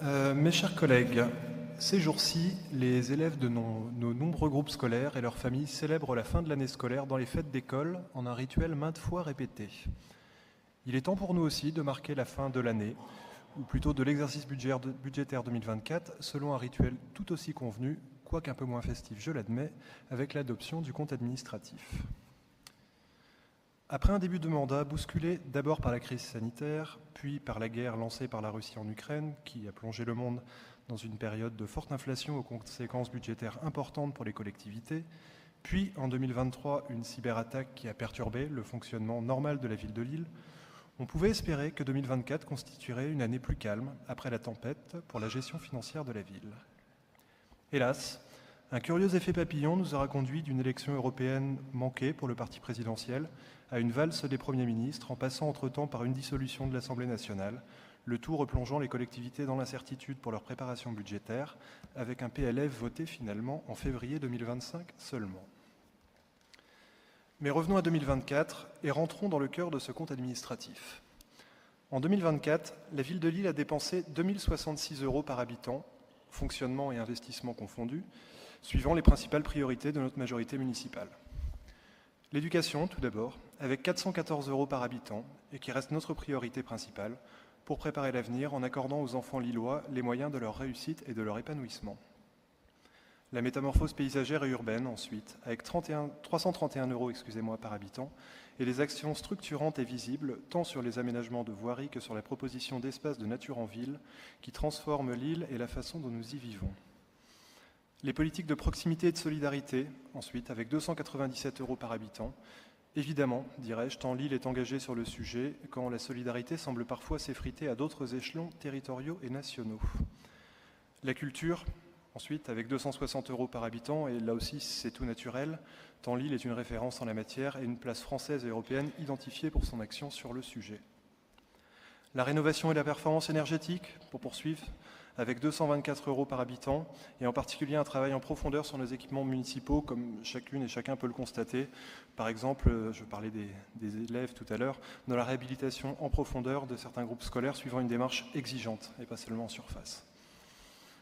Mes chers collègues, ces jours-ci, les élèves de nos nombreux groupes scolaires et leurs familles célèbrent la fin de l'année scolaire dans les fêtes d'école en un rituel maintes fois répété. Il est temps pour nous aussi de marquer la fin de l'année, ou plutôt de l'exercice budgétaire 2024, selon un rituel tout aussi convenu, quoique un peu moins festif, je l'admets, avec l'adoption du compte administratif. Après un début de mandat bousculé d'abord par la crise sanitaire, puis par la guerre lancée par la Russie en Ukraine, qui a plongé le monde dans une période de forte inflation aux conséquences budgétaires importantes pour les collectivités, puis en 2023 une cyberattaque qui a perturbé le fonctionnement normal de la ville de Lille, on pouvait espérer que 2024 constituerait une année plus calme après la tempête pour la gestion financière de la ville. Hélas, un curieux effet papillon nous aura conduit d'une élection européenne manquée pour le parti présidentiel à une valse des premiers ministres, en passant entre-temps par une dissolution de l'Assemblée nationale, le tout replongeant les collectivités dans l'incertitude pour leur préparation budgétaire, avec un PLF voté finalement en février 2025 seulement. Mais revenons à 2024 et rentrons dans le cœur de ce compte administratif. En 2024, la ville de Lille a dépensé 2066 € par habitant, fonctionnement et investissement confondus, suivant les principales priorités de notre majorité municipale. L'éducation, tout d'abord, avec 414 € par habitant, et qui reste notre priorité principale, pour préparer l'avenir en accordant aux enfants lillois les moyens de leur réussite et de leur épanouissement. La métamorphose paysagère et urbaine, ensuite, avec 331 € par habitant, et les actions structurantes et visibles, tant sur les aménagements de voirie que sur la proposition d'espaces de nature en ville, qui transforment l'île et la façon dont nous y vivons. Les politiques de proximité et de solidarité, ensuite, avec 297 € par habitant. Évidemment, dirais-je, tant Lille est engagée sur le sujet, quand la solidarité semble parfois s'effriter à d'autres échelons territoriaux et nationaux. La culture, ensuite, avec 260 € par habitant, et là aussi c'est tout naturel, tant Lille est une référence en la matière et une place française et européenne identifiée pour son action sur le sujet. La rénovation et la performance énergétique, pour poursuivre, avec 224 € par habitant, et en particulier un travail en profondeur sur nos équipements municipaux, comme chacune et chacun peut le constater. Par exemple, je parlais des élèves tout à l'heure, dans la réhabilitation en profondeur de certains groupes scolaires suivant une démarche exigeante, et pas seulement en surface.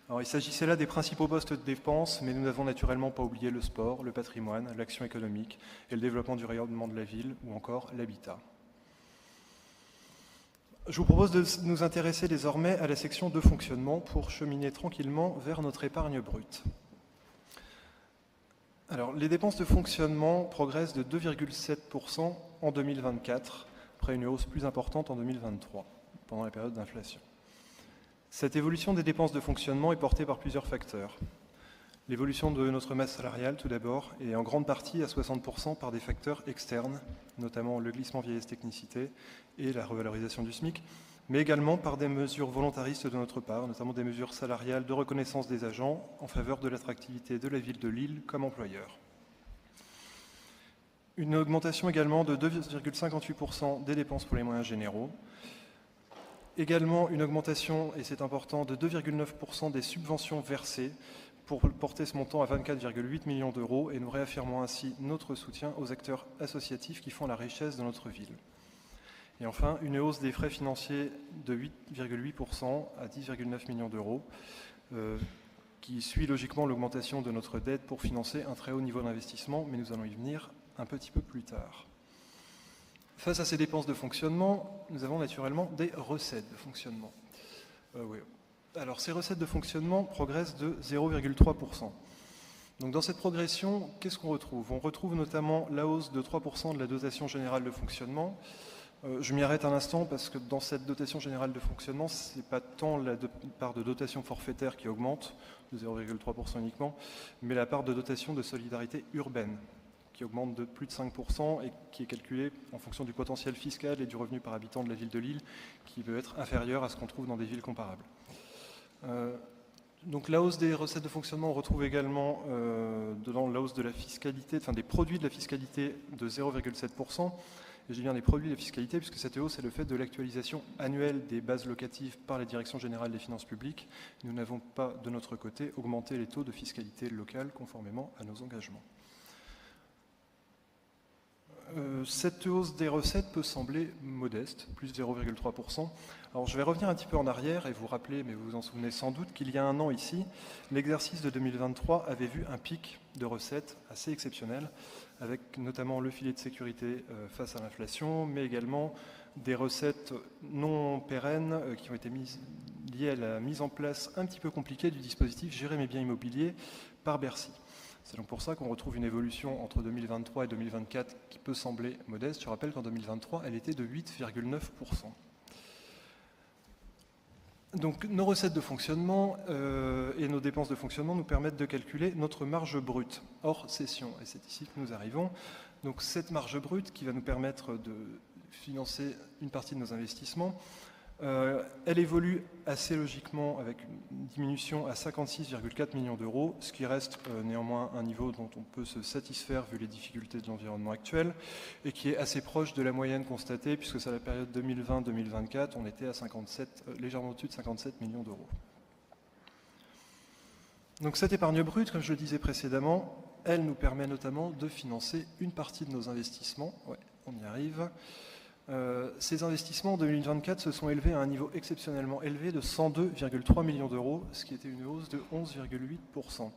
Alors, il s'agissait là des principaux postes de dépenses, mais nous n'avons naturellement pas oublié le sport, le patrimoine, l'action économique et le développement du rayonnement de la ville, ou encore l'habitat. Je vous propose de nous intéresser désormais à la section de fonctionnement pour cheminer tranquillement vers notre épargne brute. Alors, les dépenses de fonctionnement progressent de 2,7% en 2024, après une hausse plus importante en 2023, pendant la période d'inflation. Cette évolution des dépenses de fonctionnement est portée par plusieurs facteurs. L'évolution de notre masse salariale, tout d'abord, et en grande partie à 60% par des facteurs externes, notamment le glissement vieillesse-technicité et la revalorisation du SMIC, mais également par des mesures volontaristes de notre part, notamment des mesures salariales de reconnaissance des agents en faveur de l'attractivité de la ville de Lille comme employeur. Une augmentation également de 2,58% des dépenses pour les moyens généraux. Également une augmentation, et c'est important, de 2,9% des subventions versées, pour porter ce montant à 24,8 millions d'euros, et nous réaffirmons ainsi notre soutien aux acteurs associatifs qui font la richesse de notre ville. Et enfin, une hausse des frais financiers de 8,8% à 10,9 millions d'euros, qui suit logiquement l'augmentation de notre dette pour financer un très haut niveau d'investissement, mais nous allons y venir un petit peu plus tard. Face à ces dépenses de fonctionnement, nous avons naturellement des recettes de fonctionnement. Oui. Alors, ces recettes de fonctionnement progressent de 0,3%. Donc, dans cette progression, qu'est-ce qu'on retrouve? On retrouve notamment la hausse de 3% de la dotation générale de fonctionnement. Je m'y arrête un instant parce que dans cette dotation générale de fonctionnement, ce n'est pas tant la part de dotation forfaitaire qui augmente, de 0,3% uniquement, mais la part de dotation de solidarité urbaine, qui augmente de plus de 5% et qui est calculée en fonction du potentiel fiscal et du revenu par habitant de la ville de Lille, qui peut être inférieur à ce qu'on trouve dans des villes comparables. Donc la hausse des recettes de fonctionnement, on retrouve également dans la hausse de la fiscalité, enfin des produits de la fiscalité de 0,7%. Et je dis bien des produits de la fiscalité, puisque cette hausse est le fait de l'actualisation annuelle des bases locatives par la Direction générale des finances publiques. Nous n'avons pas, de notre côté, augmenté les taux de fiscalité locale conformément à nos engagements. Cette hausse des recettes peut sembler modeste, plus 0,3%. Alors je vais revenir un petit peu en arrière et vous rappeler, mais vous vous en souvenez sans doute, qu'il y a un an ici, l'exercice de 2023 avait vu un pic de recettes assez exceptionnel, avec notamment le filet de sécurité face à l'inflation, mais également des recettes non pérennes qui ont été liées à la mise en place un petit peu compliquée du dispositif Gérer mes biens immobiliers par Bercy. C'est donc pour ça qu'on retrouve une évolution entre 2023 et 2024 qui peut sembler modeste. Je rappelle qu'en 2023, elle était de 8,9%. Donc nos recettes de fonctionnement et nos dépenses de fonctionnement nous permettent de calculer notre marge brute hors cession. Et c'est ici que nous arrivons. Donc cette marge brute qui va nous permettre de financer une partie de nos investissements, elle évolue assez logiquement avec une diminution à 56,4 millions d'euros, ce qui reste néanmoins un niveau dont on peut se satisfaire vu les difficultés de l'environnement actuel et qui est assez proche de la moyenne constatée puisque c'est la période 2020-2024, on était à légèrement au-dessus de 57 millions d'euros. Donc cette épargne brute, comme je le disais précédemment, elle nous permet notamment de financer une partie de nos investissements. Ouais, on y arrive. Ces investissements en 2024 se sont élevés à un niveau exceptionnellement élevé de 102,3 millions d'euros, ce qui était une hausse de 11,8%.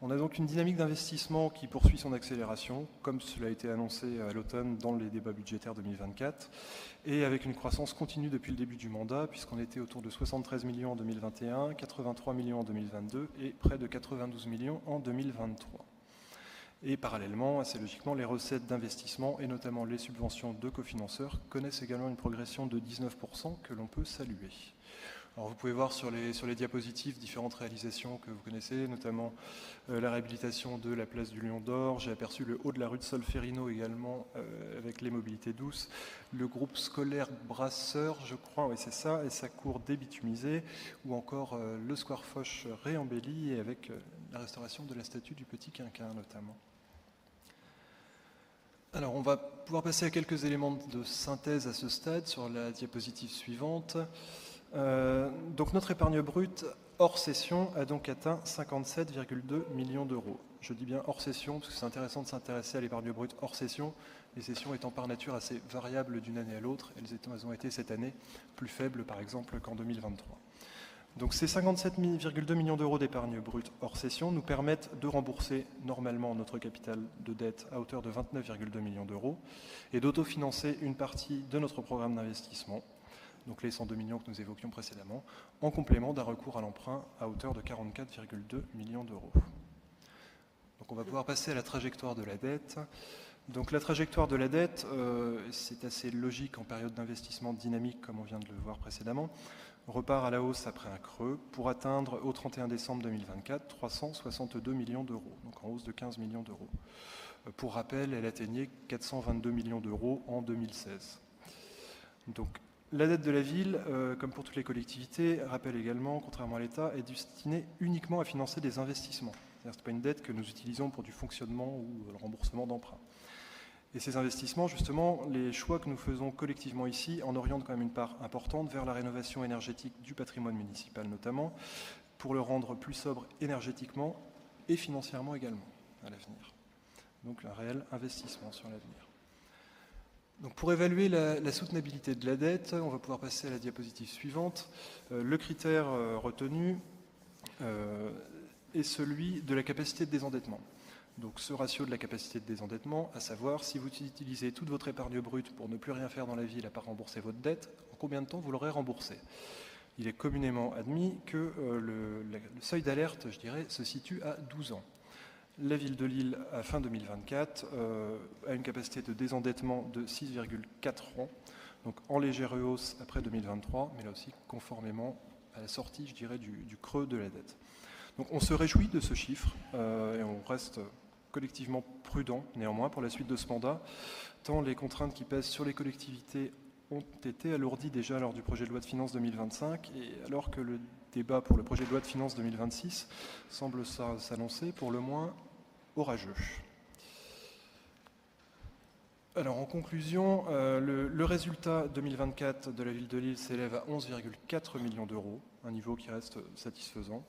On a donc une dynamique d'investissement qui poursuit son accélération, comme cela a été annoncé à l'automne dans les débats budgétaires 2024, et avec une croissance continue depuis le début du mandat, puisqu'on était autour de 73 millions en 2021, 83 millions en 2022 et près de 92 millions en 2023. Et parallèlement, assez logiquement, les recettes d'investissement et notamment les subventions de cofinanceurs connaissent également une progression de 19% que l'on peut saluer. Alors vous pouvez voir sur les diapositives différentes réalisations que vous connaissez, notamment la réhabilitation de la place du Lion d'Or. J'ai aperçu le haut de la rue de Solferino également avec les mobilités douces. Le groupe scolaire Brasseur, je crois, oui c'est ça, et sa cour débitumisée, ou encore le Square Foch réembelli et avec la restauration de la statue du Petit Quinquin notamment. Alors on va pouvoir passer à quelques éléments de synthèse à ce stade sur la diapositive suivante. Donc notre épargne brute hors cession a donc atteint 57,2 millions d'euros. Je dis bien hors cession parce que c'est intéressant de s'intéresser à l'épargne brute hors cession, les cessions étant par nature assez variables d'une année à l'autre. Elles ont été cette année plus faibles par exemple qu'en 2023. Donc ces 57,2 millions d'euros d'épargne brute hors cession nous permettent de rembourser normalement notre capital de dette à hauteur de 29,2 millions d'euros et d'autofinancer une partie de notre programme d'investissement, donc les 102 millions que nous évoquions précédemment, en complément d'un recours à l'emprunt à hauteur de 44,2 millions d'euros. Donc on va pouvoir passer à la trajectoire de la dette. Donc la trajectoire de la dette, c'est assez logique en période d'investissement dynamique comme on vient de le voir précédemment, repart à la hausse après un creux pour atteindre au 31 décembre 2024 362 millions d'euros, donc en hausse de 15 millions d'euros. Pour rappel, elle atteignait 422 millions d'euros en 2016. Donc la dette de la ville, comme pour toutes les collectivités, rappelle également, contrairement à l'État, est destinée uniquement à financer des investissements. C'est-à-dire que ce n'est pas une dette que nous utilisons pour du fonctionnement ou le remboursement d'emprunts. Et ces investissements, justement, les choix que nous faisons collectivement ici en orientent quand même une part importante vers la rénovation énergétique du patrimoine municipal notamment, pour le rendre plus sobre énergétiquement et financièrement également à l'avenir. Donc un réel investissement sur l'avenir. Donc pour évaluer la soutenabilité de la dette, on va pouvoir passer à la diapositive suivante. Le critère retenu est celui de la capacité de désendettement. Donc ce ratio de la capacité de désendettement, à savoir si vous utilisez toute votre épargne brute pour ne plus rien faire dans la ville à part rembourser votre dette, en combien de temps vous l'aurez remboursé? Il est communément admis que le seuil d'alerte, je dirais, se situe à 12 ans. La ville de Lille, à fin 2024, a une capacité de désendettement de 6,4 ans, donc en légère hausse après 2023, mais là aussi conformément à la sortie, je dirais, du creux de la dette. Donc on se réjouit de ce chiffre et on reste collectivement prudent néanmoins pour la suite de ce mandat, tant les contraintes qui pèsent sur les collectivités ont été alourdies déjà lors du projet de loi de finances 2025 et alors que le débat pour le projet de loi de finances 2026 semble s'annoncer pour le moins orageux. Alors en conclusion, le résultat 2024 de la ville de Lille s'élève à 11,4 millions d'euros, un niveau qui reste satisfaisant.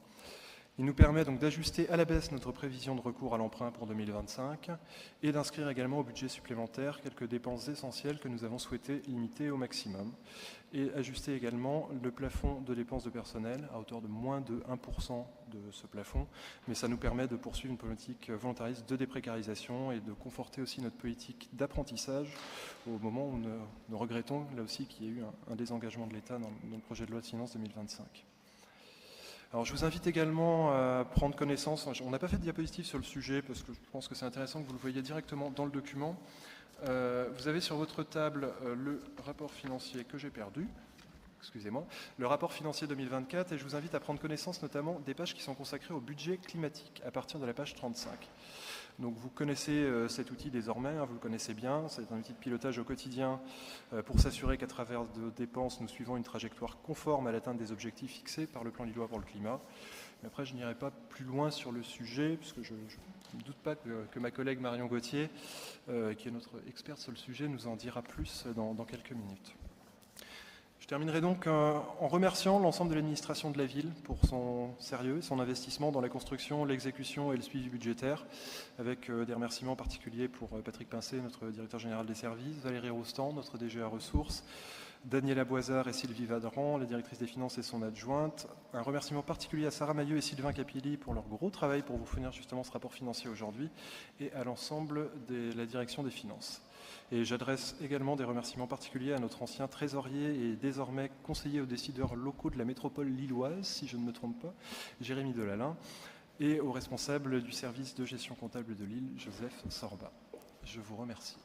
Il nous permet donc d'ajuster à la baisse notre prévision de recours à l'emprunt pour 2025 et d'inscrire également au budget supplémentaire quelques dépenses essentielles que nous avons souhaité limiter au maximum et ajuster également le plafond de dépenses de personnel à hauteur de moins de 1% de ce plafond, mais ça nous permet de poursuivre une politique volontariste de déprécarisation et de conforter aussi notre politique d'apprentissage au moment où nous regrettons là aussi qu'il y ait eu un désengagement de l'État dans le projet de loi de finances 2025. Alors, je vous invite également à prendre connaissance, on n'a pas fait de diapositive sur le sujet parce que je pense que c'est intéressant que vous le voyez directement dans le document. Vous avez sur votre table le rapport financier que j'ai perdu, excusez-moi, le rapport financier 2024 et je vous invite à prendre connaissance notamment des pages qui sont consacrées au budget climatique à partir de la page 35. Donc vous connaissez cet outil désormais, vous le connaissez bien, c'est un outil de pilotage au quotidien pour s'assurer qu'à travers de dépenses, nous suivons une trajectoire conforme à l'atteinte des objectifs fixés par le plan Lillois pour le climat. Mais après, je n'irai pas plus loin sur le sujet, puisque je ne doute pas que ma collègue Marion Gauthier, qui est notre experte sur le sujet, nous en dira plus dans quelques minutes. Je terminerai donc en remerciant l'ensemble de l'administration de la ville pour son sérieux et son investissement dans la construction, l'exécution et le suivi budgétaire, avec des remerciements particuliers pour Patrick Pincé, notre directeur général des services, Valérie Rostand, notre DGA Ressources, Daniela Boisard et Sylvie Vadran, la directrice des finances et son adjointe. Un remerciement particulier à Sarah Mailleux et Sylvain Capilli pour leur gros travail pour vous fournir justement ce rapport financier aujourd'hui et à l'ensemble de la direction des finances. Et j'adresse également des remerciements particuliers à notre ancien trésorier et désormais conseiller aux décideurs locaux de la métropole lilloise, si je ne me trompe pas, Jérémy Delalin, et au responsable du service de gestion comptable de Lille, Joseph Sorba. Je vous remercie.